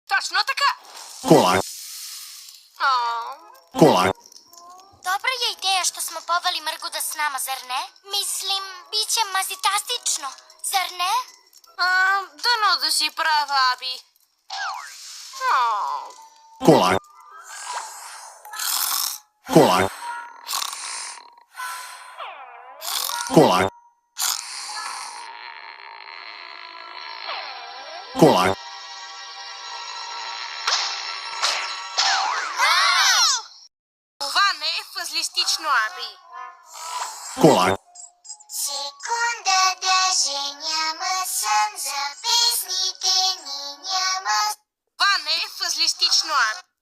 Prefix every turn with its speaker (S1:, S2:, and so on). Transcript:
S1: Точно така.
S2: Кола. Кола.
S3: Dobra je ideja što smo poveli Mrguda s nama, zar ne? Mislim, bit će mazitastično, zar ne?
S1: Дано да си права, Аби.
S2: Кола. Кола. Кола. Кола.
S1: Това не е фазлистично, Аби.
S2: Кола.
S3: Секунда даже няма сън за песните ни няма.
S1: Това не е фазлистично, Аби.